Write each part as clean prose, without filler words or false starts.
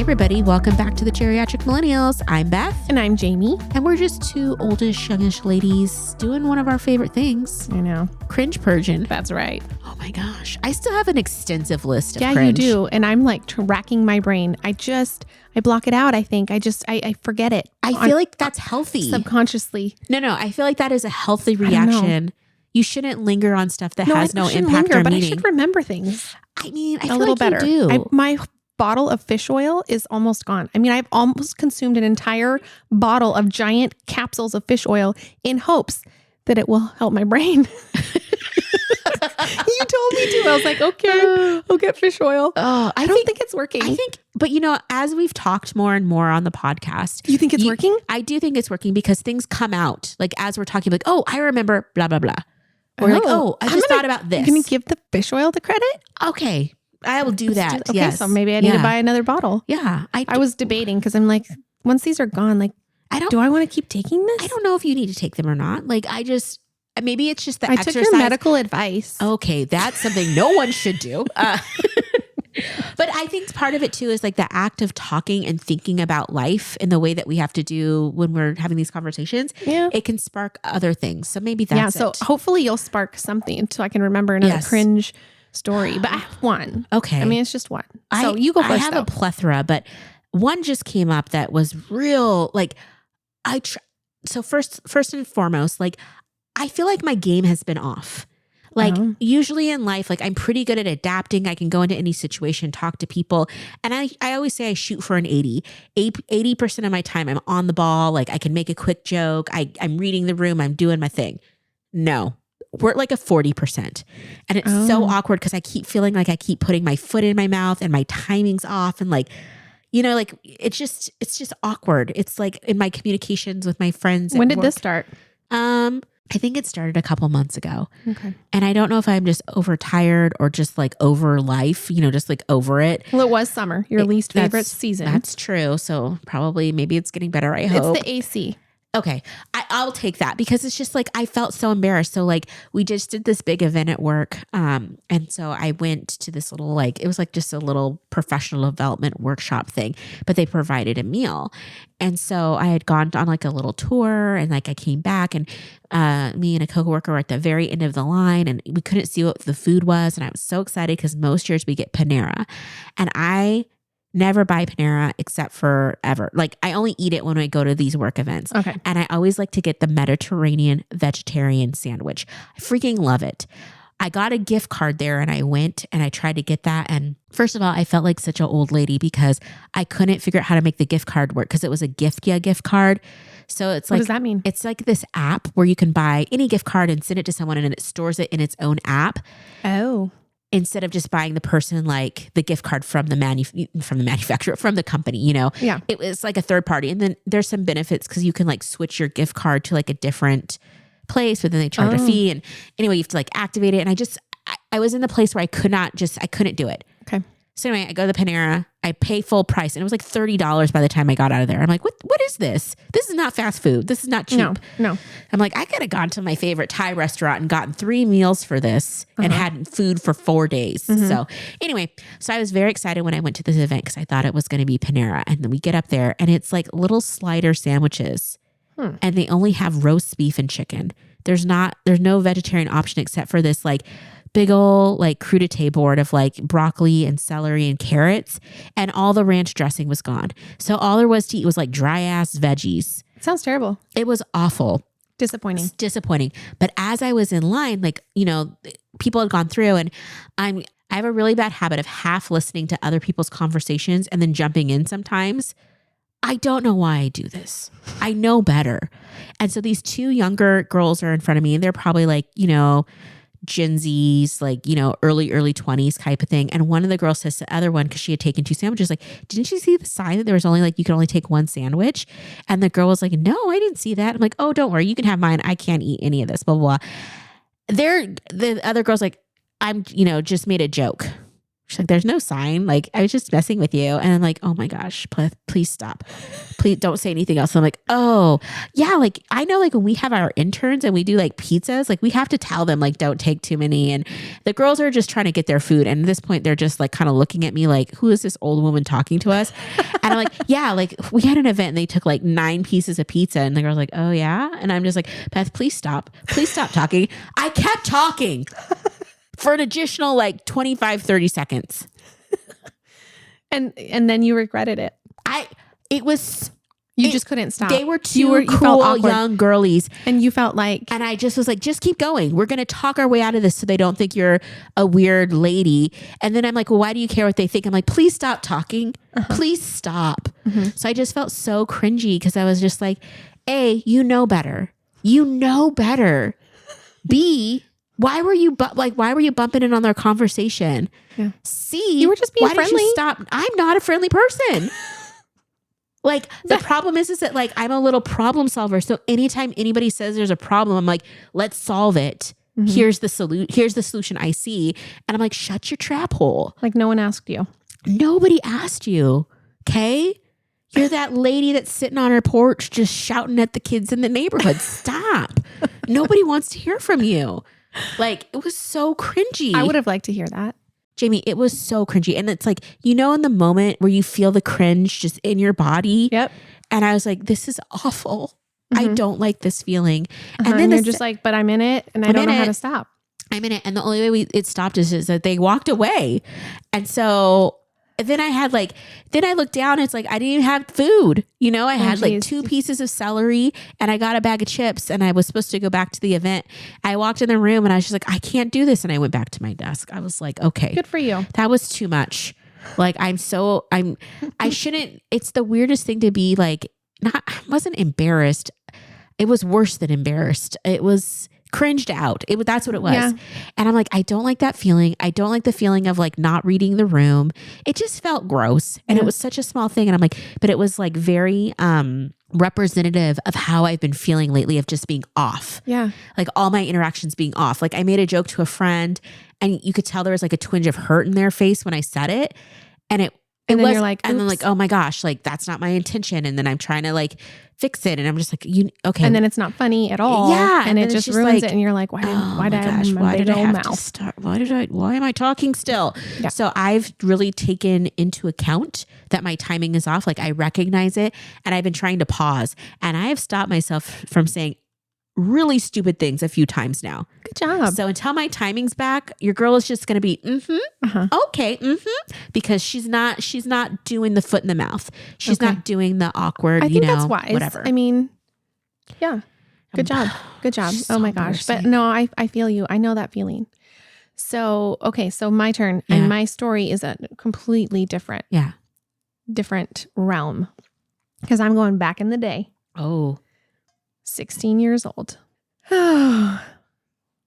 everybody, welcome back to the Geriatric Millennials. I'm Beth. And I'm Jayme. And we're just two oldish, youngish ladies doing one of our favorite things. I know. Cringe purging. That's right. Oh my gosh. I still have an extensive list of Yeah, cringe. you do. And I'm like racking my brain. I block it out, I think. I forget it. I feel like that's healthy. Subconsciously. No, I feel like that is a healthy reaction. You shouldn't linger on stuff that has no impact or but meaning. I should remember things. I mean, I a feel little like better. you do. My bottle of fish oil is almost gone. I mean, I've almost consumed an entire bottle of giant capsules of fish oil in hopes that it will help my brain. You told me to. I was like, okay, I'll get fish oil. I don't think it's working. But as we've talked more and more on the podcast. You think it's working? I do think it's working because things come out. Like as we're talking, like, oh, I remember blah, blah, blah. Or like, oh, I just thought about this. You're going to give the fish oil the credit? Okay. I will do that. Okay, yes. so maybe I need to buy another bottle. Yeah. I was debating because I'm like, once these are gone, like, do I want to keep taking this? I don't know if you need to take them or not. Like, maybe it's just the exercise. Took your medical advice. Okay. That's something no one should do. But I think part of it too is like the act of talking and thinking about life in the way that we have to do when we're having these conversations. Yeah. It can spark other things. So maybe that's so hopefully you'll spark something so I can remember another cringe story. But I have one. Okay. I mean, it's just one. So you go first. I have a plethora, but one just came up that was real. Like so first and foremost, like I feel like my game has been off. Like usually in life, like I'm pretty good at adapting. I can go into any situation, talk to people. And I always say I shoot for an 80. 80% of my time I'm on the ball. Like I can make a quick joke. I'm reading the room. I'm doing my thing. No, we're at like a 40%. And it's so awkward because I keep feeling like I keep putting my foot in my mouth and my timing's off. And like, like it's just awkward. It's like in my communications with my friends. When did this start? I think it started a couple months ago. Okay. And I don't know if I'm just overtired or just like over life, just like over it. Well, it was summer, your least favorite season. That's true. So probably maybe it's getting better. I hope. It's the AC. Okay. I'll take that because it's just like, I felt so embarrassed. So like we just did this big event at work. And so I went to this little, it was like just a little professional development workshop thing, but they provided a meal. And so I had gone on like a little tour and like I came back and me and a coworker were at the very end of the line and we couldn't see what the food was. And I was so excited because most years we get Panera and I never buy Panera except for ever. Like I only eat it when I go to these work events. Okay. And I always like to get the Mediterranean vegetarian sandwich. I freaking love it. I got a gift card there and I went and I tried to get that. And first of all, I felt like such an old lady because I couldn't figure out how to make the gift card work because it was a gift card. So it's like, what does that mean? It's like this app where you can buy any gift card and send it to someone and it stores it in its own app. Oh. Instead of just buying the person like the gift card from the manufacturer, from the company, Yeah. It was like a third party. And then there's some benefits because you can like switch your gift card to like a different place, but then they charge a fee. And anyway, you have to like activate it. And I was in the place where I couldn't do it. Okay. So anyway, I go to the Panera, I pay full price and it was like $30 by the time I got out of there. I'm like, what is this? This is not fast food. This is not cheap. No. I'm like, I could have gone to my favorite Thai restaurant and gotten 3 meals for this and had food for 4 days. So anyway, I was very excited when I went to this event because I thought it was going to be Panera. And then we get up there and it's like little slider sandwiches and they only have roast beef and chicken. There's no vegetarian option except for this like big old like crudité board of like broccoli and celery and carrots and all the ranch dressing was gone. So all there was to eat was like dry ass veggies. Sounds terrible. It was awful. Disappointing. But as I was in line, like, people had gone through and I have a really bad habit of half listening to other people's conversations and then jumping in sometimes. I don't know why I do this. I know better. And so these 2 younger girls are in front of me and they're probably like, Gen Z's, like, early 20s type of thing. And one of the girls says to the other one, because she had taken 2 sandwiches, like, didn't you see the sign that there was only like, you could only take 1 sandwich? And the girl was like, no, I didn't see that. I'm like, oh, don't worry. You can have mine. I can't eat any of this, blah, blah, blah. The other girl's like, I'm, just made a joke. She's like, there's no sign. Like, I was just messing with you. And I'm like, oh my gosh, please stop. Please don't say anything else. And I'm like, oh yeah. Like, I know like when we have our interns and we do like pizzas, like we have to tell them like, don't take too many. And the girls are just trying to get their food. And at this point, they're just like kind of looking at me like, who is this old woman talking to us? And I'm like, yeah, like we had an event and they took like 9 pieces of pizza. And the girl's like, oh yeah. And I'm just like, Beth, please stop talking. I kept talking. For an additional like 25, 30 seconds. And then you regretted it. You just couldn't stop. They were two cool young girlies. And you felt like. And I just was like, just keep going. We're going to talk our way out of this so they don't think you're a weird lady. And then I'm like, well, why do you care what they think? I'm like, please stop talking. Please stop. So I just felt so cringy because I was just like, A, you know better. You know better. B, why were you bumping in on their conversation? Yeah. C, you were just being friendly. Did you stop? I'm not a friendly person. Like the problem is that like I'm a little problem solver. So anytime anybody says there's a problem, I'm like, let's solve it. Here's the solution I see. And I'm like, shut your trap hole. Like no one asked you. Nobody asked you. Okay. You're that lady that's sitting on her porch just shouting at the kids in the neighborhood. Stop. Nobody wants to hear from you. Like, it was so cringy. I would have liked to hear that. Jayme, it was so cringy. And it's like, you know, in the moment where you feel the cringe just in your body. Yep. And I was like, this is awful. I don't like this feeling. And then you're just like, but I'm in it and I don't know how to stop. I'm in it. And the only way it stopped is that they walked away. And so then I looked down and it's like, I didn't even have food. You know, I had like 2 pieces of celery and I got a bag of chips and I was supposed to go back to the event. I walked in the room and I was just like, I can't do this. And I went back to my desk. I was like, okay. Good for you. That was too much. Like, I shouldn't, it's the weirdest thing to be like, I wasn't embarrassed. It was worse than embarrassed. It was cringed out. That's what it was. Yeah. And I'm like, I don't like that feeling. I don't like the feeling of like not reading the room. It just felt gross. And it was such a small thing. And I'm like, but it was like very representative of how I've been feeling lately of just being off. Yeah. Like all my interactions being off. Like I made a joke to a friend and you could tell there was like a twinge of hurt in their face when I said it. And then you're like, oops. And then like, oh my gosh, like that's not my intention. And then I'm trying to like fix it. And I'm just like, okay. And then it's not funny at all. Yeah. And it just ruins it. And you're like, why did I have to start? Why am I talking still? Yeah. So I've really taken into account that my timing is off. Like I recognize it and I've been trying to pause and I have stopped myself from saying really stupid things a few times now. Good job. So until my timing's back, your girl is just going to be, okay, because she's not doing the foot in the mouth. She's not doing the awkward, I think that's wise. Whatever. I mean, yeah. Good job. Good job. Oh my gosh. But no, I feel you. I know that feeling. So, okay. So my turn and my story is a completely different realm because I'm going back in the day. Oh, 16 years old. I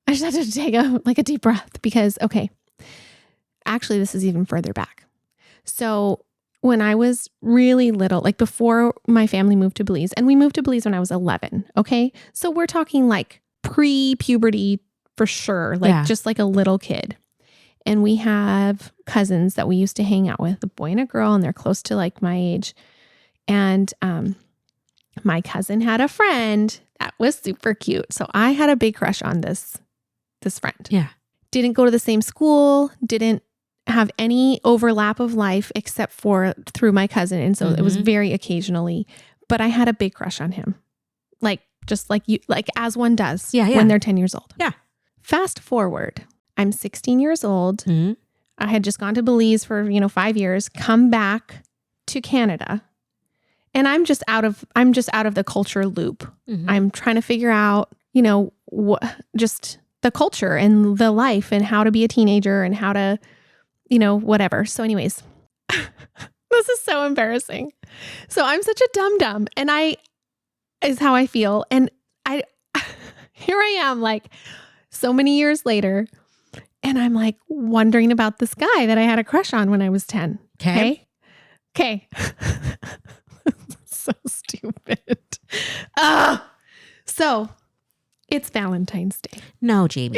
just had to take a deep breath because, okay, actually this is even further back. So when I was really little, like before my family moved to Belize, and we moved to Belize when I was 11. Okay. So we're talking like pre-puberty for sure, like just like a little kid. And we have cousins that we used to hang out with, a boy and a girl, and they're close to like my age. And, my cousin had a friend that was super cute. So I had a big crush on this friend. Yeah. Didn't go to the same school, didn't have any overlap of life except for through my cousin. And so it was very occasionally, but I had a big crush on him. Like, just like you, like as one does when they're 10 years old. Yeah. Fast forward, I'm 16 years old. I had just gone to Belize for, 5 years, come back to Canada. And I'm just out of the culture loop. I'm trying to figure out, just the culture and the life and how to be a teenager and how to, whatever. So anyways, this is so embarrassing. So I'm such a dum-dum and is how I feel. And here I am like so many years later and I'm like wondering about this guy that I had a crush on when I was 10. Okay. So stupid. So it's Valentine's Day. No, Jayme.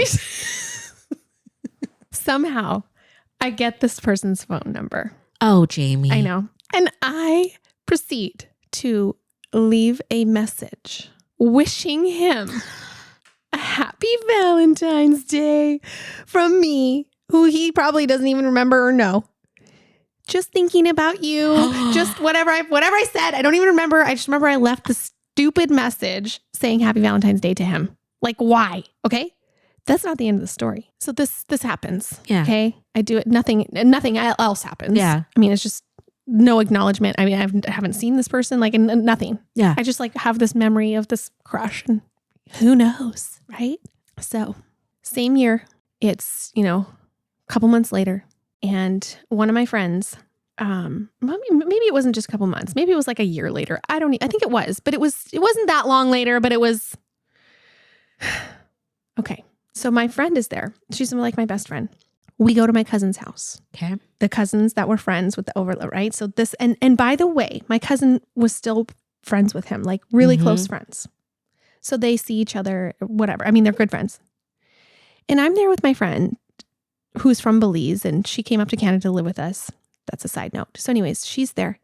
Somehow I get this person's phone number. Oh, Jayme. I know. And I proceed to leave a message wishing him a happy Valentine's Day from me, who he probably doesn't even remember or know. Just thinking about you. Just whatever I said. I don't even remember. I just remember I left the stupid message saying happy Valentine's Day to him. Like, why? Okay. That's not the end of the story. So this happens. Yeah. Okay. I do it. Nothing else happens. Yeah. I mean, it's just no acknowledgement. I mean, I haven't seen this person, like, and nothing. Yeah. I just like have this memory of this crush, and who knows, right? So same year, it's, a couple months later, and one of my friends, maybe it wasn't just a couple months. Maybe it was like a year later. I think it was, but it wasn't that long later, but it was. Okay. So my friend is there. She's like my best friend. We go to my cousin's house. Okay. The cousins that were friends with the overload, right? So this, and by the way, my cousin was still friends with him, like really close friends. So they see each other, whatever. I mean, they're good friends. And I'm there with my friend who's from Belize, and she came up to Canada to live with us. That's a side note. So anyways, she's there.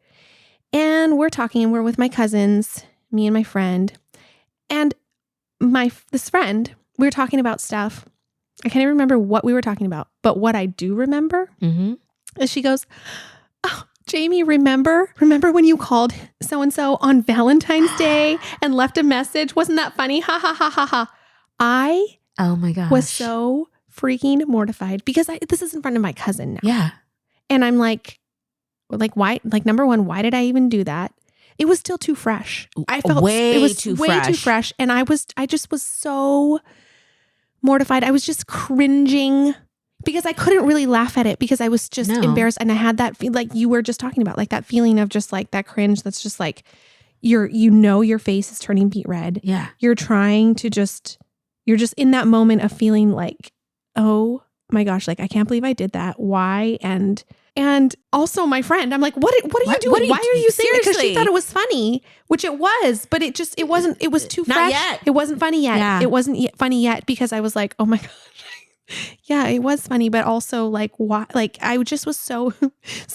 And we're talking, and we're with my cousins, me and my friend. And this friend, we were talking about stuff. I can't even remember what we were talking about, but what I do remember is she goes, "Oh, Jayme, remember when you called so-and-so on Valentine's Day and left a message? Wasn't that funny? Ha ha ha ha ha." Oh my gosh. Was so freaking mortified because this is in front of my cousin now. Yeah. And I'm like, why? Like, number one, why did I even do that? It was still too fresh. I felt it was too fresh. And I just was so mortified. I was just cringing because I couldn't really laugh at it because I was just embarrassed. And I had that feel like you were just talking about, like that feeling of just like that cringe. That's just like, your face is turning beet red. Yeah. You're just in that moment of feeling like, oh my gosh, like, I can't believe I did that. Why? And also my friend, I'm like, what are you doing? Why are you saying it? Because she thought it was funny, which it was, but it was too fresh. Not yet. It wasn't funny yet. Yeah. It wasn't funny yet because I was like, oh my gosh. Yeah, it was funny, but also like, why? Like, I just was so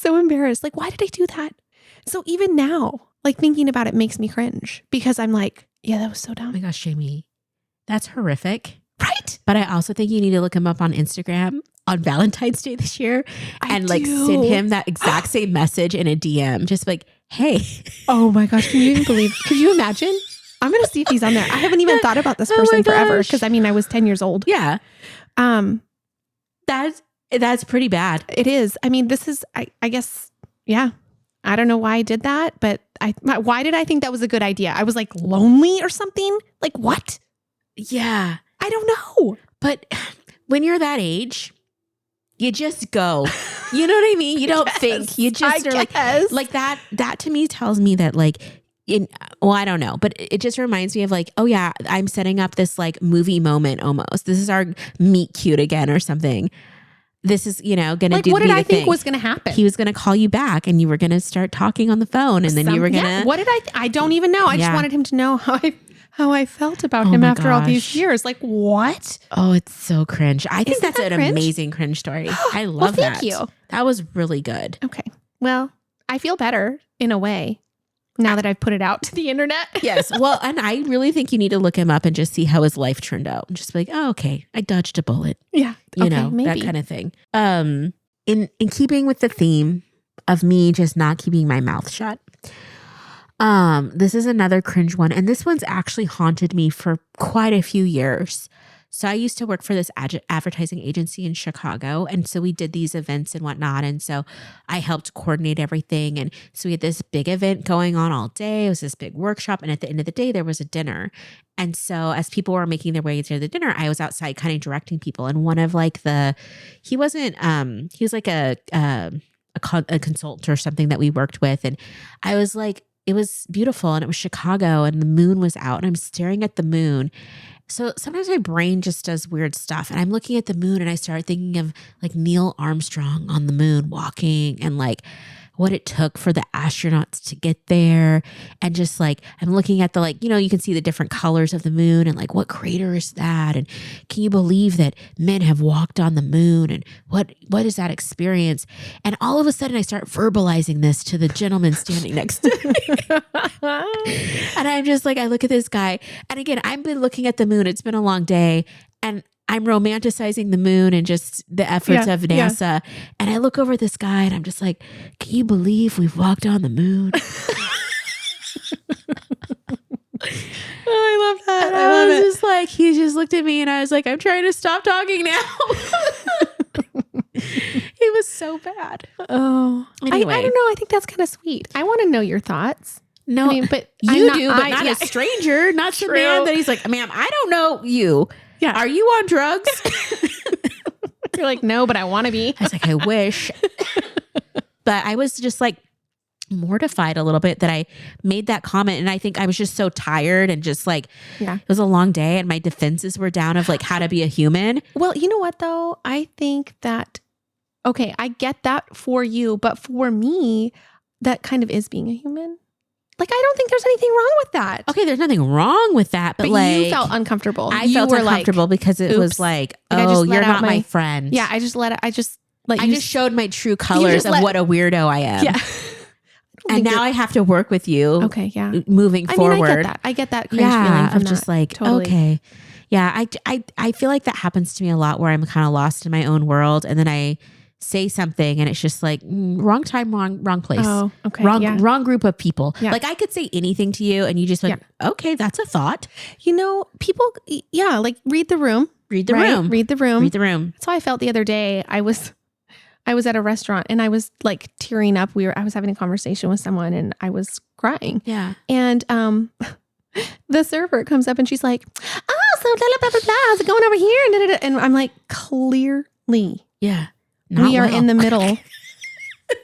embarrassed. Like, why did I do that? So even now, like, thinking about it makes me cringe because I'm like, yeah, that was so dumb. Oh my gosh, Jayme, that's horrific. Right. But I also think you need to look him up on Instagram on Valentine's Day this year and like send him that exact same message in a DM. Just like, hey. Oh my gosh. Can you even believe? Could you imagine? I'm going to see if he's on there. I haven't even thought about this person forever because I mean, I was 10 years old. Yeah. That's pretty bad. It is. I mean, this is, I guess, yeah. I don't know why I did that, but why did I think that was a good idea? I was like lonely or something? Like what? Yeah. I don't know. But when you're that age, you just go. You know what I mean? You don't think. You just are like that to me tells me that like I don't know, but it just reminds me of like, oh yeah, I'm setting up this like movie moment almost. This is our meet cute again or something. This is, going to like, do what did I think thing. was going to happen? He was going to call you back and you were going to start talking on the phone and then you were going to. What did I don't even know. I just wanted him to know how I felt about him after all these years. Like, what? Oh, it's so cringe. I think that's an amazing cringe story. I love that. Thank you. That was really good. Okay. Well, I feel better in a way now that I've put it out to the internet. Yes. Well, and I really think you need to look him up and just see how his life turned out. And just be like, oh, okay, I dodged a bullet. Yeah. You know, maybe. That kind of thing. In keeping with the theme of me just not keeping my mouth shut. This is another cringe one. And this one's actually haunted me for quite a few years. So I used to work for this advertising agency in Chicago. And so we did these events and whatnot. And so I helped coordinate everything. And so we had this big event going on all day. It was this big workshop. And at the end of the day, there was a dinner. And so as people were making their way to the dinner, I was outside kind of directing people. And one of like he was like a consultant or something that we worked with. And I was like, it was beautiful and it was Chicago and the moon was out and I'm staring at the moon. So sometimes my brain just does weird stuff and I'm looking at the moon and I start thinking of like Neil Armstrong on the moon walking and like what it took for the astronauts to get there. And just like, I'm looking at the, like, you know, you can see the different colors of the moon and like, what crater is that? And can you believe that men have walked on the moon? And what is that experience? And all of a sudden I start verbalizing this to the gentleman standing next to me. And I'm just like, I look at this guy. And again, I've been looking at the moon. It's been a long day. And I'm romanticizing the moon and just the efforts of NASA. Yeah. And I look over at this guy and I'm just like, can you believe we've walked on the moon? I love that. And I was just like, he just looked at me and I was like, I'm trying to stop talking now. It was so bad. Oh, anyway. I don't know. I think that's kind of sweet. I want to know your thoughts. No, I mean, but you do, but not a stranger, not the man that he's like, ma'am, I don't know you. Yeah. Are you on drugs? You're like, no, but I want to be. I was like, I wish. But I was just like mortified a little bit that I made that comment. And I think I was just so tired and just like, it was a long day and my defenses were down of like how to be a human. Well, you know what though? I think that, okay, I get that for you, but for me, that kind of is being a human. Like, I don't think there's anything wrong with that. Okay, there's nothing wrong with that, but like, you felt uncomfortable. I felt uncomfortable because it was like, oh, you're not my friend. Yeah, I just showed my true colors of what a weirdo I am. Yeah. And now I have to work with you. Okay, yeah. Moving forward. I get that cringe feeling from just like, totally. Okay. Yeah, I feel like that happens to me a lot where I'm kind of lost in my own world and then I say something and it's just like wrong time, wrong place. Oh, okay. Wrong group of people. Yeah. Like I could say anything to you and you just like, okay, that's a thought. You know, people, like read the room. Read the room. Read the room. Read the room. That's how I felt the other day. I was at a restaurant and I was like tearing up. I was having a conversation with someone and I was crying. Yeah. And the server comes up and she's like, oh, so blah, blah, blah, blah, how's it going over here? And, and I'm like, clearly. Yeah. We are in the middle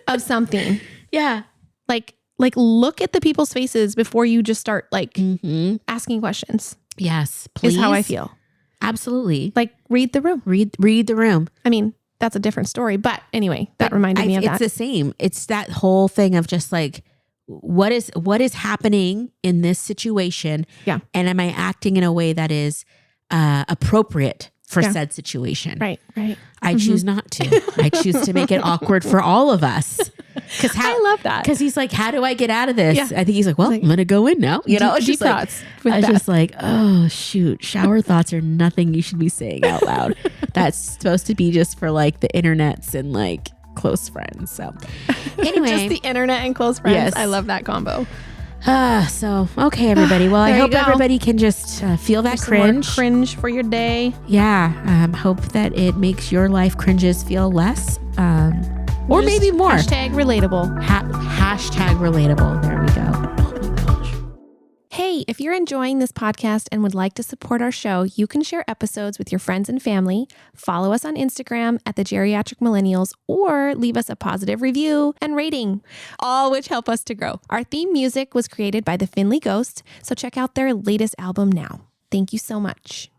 of something. Yeah. Like look at the people's faces before you just start like asking questions. Yes, please. Is how I feel. Absolutely. Like read the room. Read the room. I mean, that's a different story. But anyway, that reminded me of that. It's the same. It's that whole thing of just like, what is happening in this situation? Yeah. And am I acting in a way that is appropriate for said situation? Right. I choose not to. I choose to make it awkward for all of us. I love that. Because he's like, how do I get out of this? Yeah. I think he's like, well, I'm going to go in now. You know, deep thoughts. I was just like, oh, shoot. Shower thoughts are nothing you should be saying out loud. That's supposed to be just for like the internets and like close friends. So anyway. Just the internet and close friends. Yes. I love that combo. So, okay, everybody. Well, I hope everybody can just feel that cringe. Cringe for your day. Yeah. Hope that it makes your life cringes feel less. Or maybe more. Hashtag relatable. Hashtag relatable. There we go. Hey, if you're enjoying this podcast and would like to support our show, you can share episodes with your friends and family, follow us on Instagram at the Geriatric Millennials, or leave us a positive review and rating, all which help us to grow. Our theme music was created by the Finley Ghost, so check out their latest album now. Thank you so much.